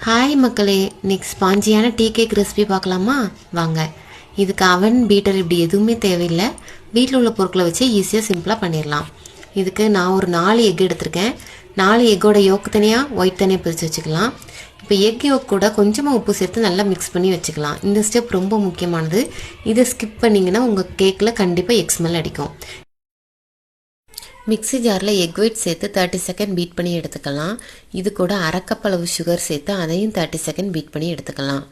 Hi மக்களே, இன்னைக்கு ஸ்பாஞ்சியான tea cake recipe பார்க்கலாமா? வாங்க. இதுக்கு அவன் பீட்டர் இப்படி எதுவுமே தேவையில்லை. வீட்டில் உள்ள பொருட்களை வச்சு ஈஸியாக சிம்பிளாக பண்ணிடலாம். இதுக்கு நான் ஒரு 4 எக் எடுத்திருக்கேன். 4 எக்கோட யோக்கு தனியாக, ஒயிட் தனியாக பிரித்து வச்சுக்கலாம். இப்போ எக் யோக் கூட கொஞ்சமாக உப்பு சேர்த்து நல்லா மிக்ஸ் பண்ணி வச்சுக்கலாம். இந்த ஸ்டெப் ரொம்ப முக்கியமானது. இதை ஸ்கிப் பண்ணிங்கன்னா உங்கள் கேக்கில் கண்டிப்பாக எக் ஸ்மெல் அடிக்கும். மிக்ஸி ஜாரில் எக் ஒயிட் சேர்த்து 30 செகண்ட் பீட் பண்ணி எடுத்துக்கலாம். இது கூட அரை கப் அளவு சுகர் சேர்த்து அதையும் 30 செகண்ட் பீட் பண்ணி எடுத்துக்கலாம்.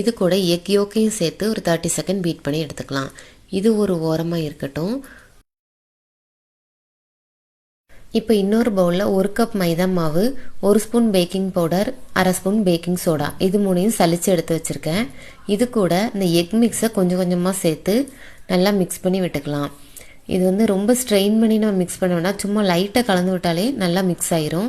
இது கூட எக் யோக்கையும் சேர்த்து ஒரு 30 செகண்ட் பீட் பண்ணி எடுத்துக்கலாம். இது ஒரு ஓரமாக இருக்கட்டும். இப்போ இன்னொரு பவுலில் 1 கப் மைதா மாவு, 1 ஸ்பூன் பேக்கிங் பவுடர், அரை ஸ்பூன் பேக்கிங் சோடா, இது மூணையும் சலித்து எடுத்து வச்சுருக்கேன். இது கூட இந்த எக் மிக்ஸை கொஞ்சம் கொஞ்சமாக சேர்த்து நல்லா மிக்ஸ் பண்ணி விட்டுக்கலாம். இது ரொம்ப ஸ்ட்ரெயின் பண்ணி நம்ம மிக்ஸ் பண்ண வேண்டாம், சும்மா லைட்டாக கலந்து விட்டாலே நல்லா மிக்ஸ் ஆயிரும்.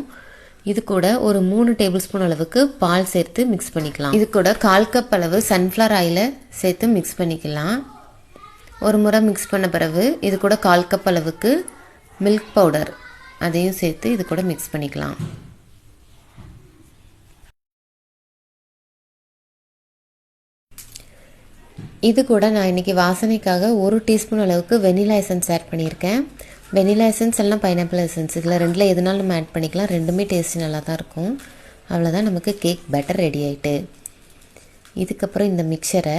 இது கூட ஒரு 3 டேபிள் ஸ்பூன் அளவுக்கு பால் சேர்த்து மிக்ஸ் பண்ணிக்கலாம். இது கூட 1/4 கப் அளவு சன்ஃப்ளவர் ஆயிலை சேர்த்து மிக்ஸ் பண்ணிக்கலாம். ஒரு முறை மிக்ஸ் பண்ண பிறகு இது கூட 1/4 கப் அளவுக்கு மில்க் பவுடர் அதையும் சேர்த்து இது கூட மிக்ஸ் பண்ணிக்கலாம். இது கூட நான் இன்றைக்கி வாசனைக்காக 1 டீஸ்பூன் அளவுக்கு வெனிலா எசன்ஸ் ஆட் பண்ணியிருக்கேன். வெனிலா எசன்ஸ் எல்லாம் பைனாப்பிள் எசன்ஸ், இதில் ரெண்டில் எதுனாலும் நம்ம ஆட் பண்ணிக்கலாம். ரெண்டுமே டேஸ்ட்டு நல்லா தான் இருக்கும். அவ்வளோதான், நமக்கு கேக் பேட்டர் ரெடி ஆகிட்டு. இதுக்கப்புறம் இந்த மிக்சரை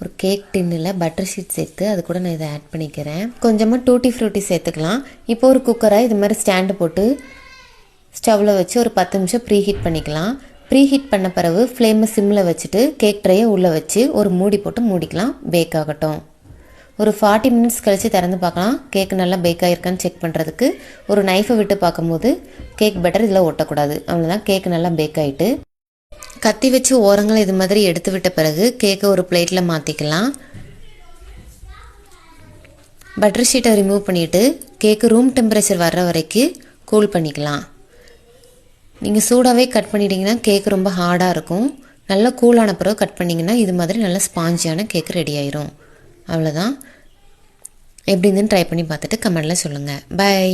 ஒரு கேக் டின்னில் பட்டர் ஷீட் சேர்த்து அது கூட நான் இதை ஆட் பண்ணிக்கிறேன். கொஞ்சமாக டூட்டி ஃப்ரூட்டி சேர்த்துக்கலாம். இப்போ ஒரு குக்கரை இது மாதிரி ஸ்டாண்டு போட்டு ஸ்டவ்வில் வச்சு ஒரு 10 நிமிஷம் ப்ரீ ஹீட் பண்ணிக்கலாம். ப்ரீ ஹீட் பண்ண பிறகு ஃப்ளேமை சிம்மில் வச்சுட்டு கேக் ட்ரையை உள்ளே வச்சு ஒரு மூடி போட்டு மூடிக்கலாம். பேக் ஆகட்டும். ஒரு 40 மினிட்ஸ் கழித்து திறந்து பார்க்கலாம். கேக் நல்லா பேக் ஆகிருக்கான்னு செக் பண்ணுறதுக்கு ஒரு நைஃபை விட்டு பார்க்கும்போது கேக் பேட்டர் இதில் ஒட்டக்கூடாது. அவ்வளோதான், கேக் நல்லா பேக் ஆகிட்டு. கத்தி வச்சு ஓரங்களை இது மாதிரி எடுத்து விட்ட பிறகு கேக்கை ஒரு பிளேட்டில் மாற்றிக்கலாம். பட்டர் ஷீட்டை ரிமூவ் பண்ணிவிட்டு கேக்கு ரூம் டெம்பரேச்சர் வர்ற வரைக்கும் கூல் பண்ணிக்கலாம். நீங்கள் சூடாகவே கட் பண்ணிட்டீங்கன்னா கேக் ரொம்ப ஹார்டாக இருக்கும். நல்லா கூலான பிறகு கட் பண்ணிங்கன்னா இது மாதிரி நல்லா ஸ்பாஞ்சியான கேக் ரெடி ஆயிரும். அவ்வளோதான். எப்படி இருந்துன்னு ட்ரை பண்ணி பார்த்துட்டு கமெண்டில் சொல்லுங்கள். பை.